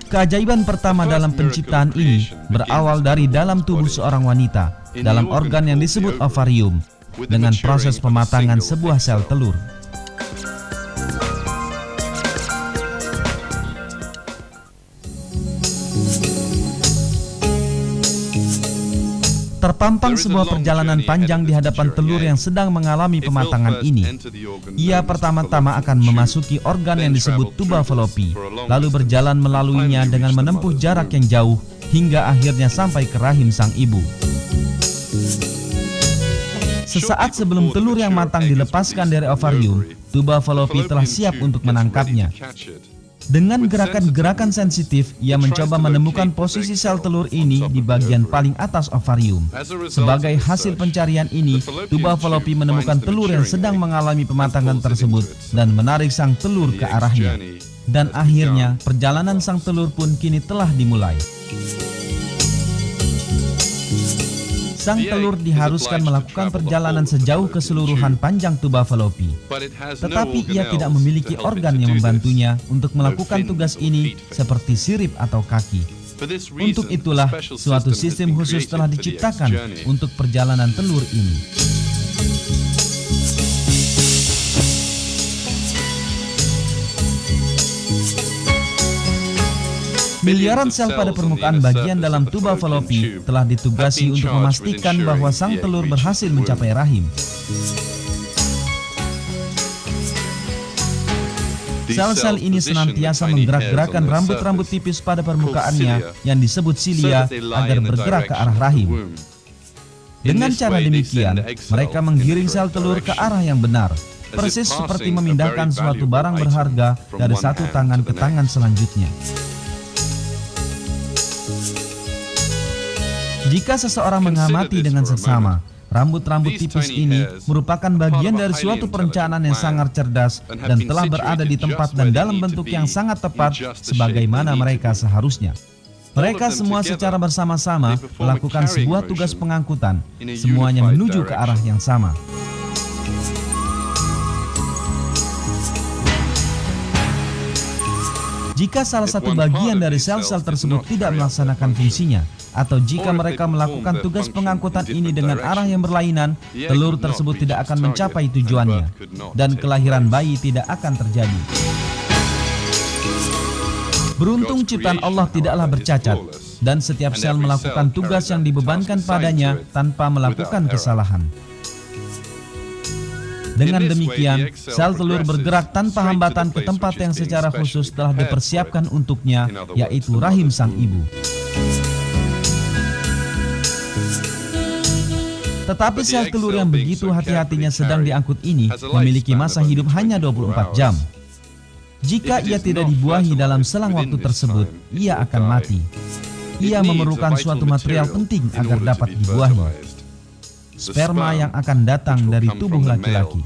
Keajaiban pertama dalam penciptaan ini berawal dari dalam tubuh seorang wanita, dalam organ yang disebut ovarium, dengan proses pematangan sebuah sel telur. Terpampang sebuah perjalanan panjang di hadapan telur yang sedang mengalami pematangan ini. Ia pertama-tama akan memasuki organ yang disebut tuba fallopi, lalu berjalan melaluinya dengan menempuh jarak yang jauh hingga akhirnya sampai ke rahim sang ibu. Sesaat sebelum telur yang matang dilepaskan dari ovarium, tuba fallopi telah siap untuk menangkapnya. Dengan gerakan-gerakan sensitif, ia mencoba menemukan posisi sel telur ini di bagian paling atas ovarium. Sebagai hasil pencarian ini, tuba fallopi menemukan telur yang sedang mengalami pematangan tersebut dan menarik sang telur ke arahnya. Dan akhirnya, perjalanan sang telur pun kini telah dimulai. Sang telur diharuskan melakukan perjalanan sejauh keseluruhan panjang tuba fallopi. Tetapi ia tidak memiliki organ yang membantunya untuk melakukan tugas ini seperti sirip atau kaki. Untuk itulah, suatu sistem khusus telah diciptakan untuk perjalanan telur ini. Miliaran sel pada permukaan bagian dalam tuba fallopi telah ditugasi untuk memastikan bahwa sang telur berhasil mencapai rahim. Sel-sel ini senantiasa menggerak-gerakkan rambut-rambut tipis pada permukaannya yang disebut silia agar bergerak ke arah rahim. Dengan cara demikian, mereka menggiring sel telur ke arah yang benar, persis seperti memindahkan suatu barang berharga dari satu tangan ke tangan selanjutnya. Jika seseorang mengamati dengan seksama, rambut-rambut tipis ini merupakan bagian dari suatu perencanaan yang sangat cerdas dan telah berada di tempat dan dalam bentuk yang sangat tepat sebagaimana mereka seharusnya. Mereka semua secara bersama-sama melakukan sebuah tugas pengangkutan, semuanya menuju ke arah yang sama. Jika salah satu bagian dari sel-sel tersebut tidak melaksanakan fungsinya, atau jika mereka melakukan tugas pengangkutan ini dengan arah yang berlainan, telur tersebut tidak akan mencapai tujuannya, dan kelahiran bayi tidak akan terjadi. Beruntung ciptaan Allah tidaklah bercacat, dan setiap sel melakukan tugas yang dibebankan padanya tanpa melakukan kesalahan. Dengan demikian, sel telur bergerak tanpa hambatan ke tempat yang secara khusus telah dipersiapkan untuknya, yaitu rahim sang ibu. Tetapi sel telur yang begitu hati-hatinya sedang diangkut ini memiliki masa hidup hanya 24 jam. Jika ia tidak dibuahi dalam selang waktu tersebut, ia akan mati. Ia memerlukan suatu material penting agar dapat dibuahi. Sperma yang akan datang dari tubuh laki-laki.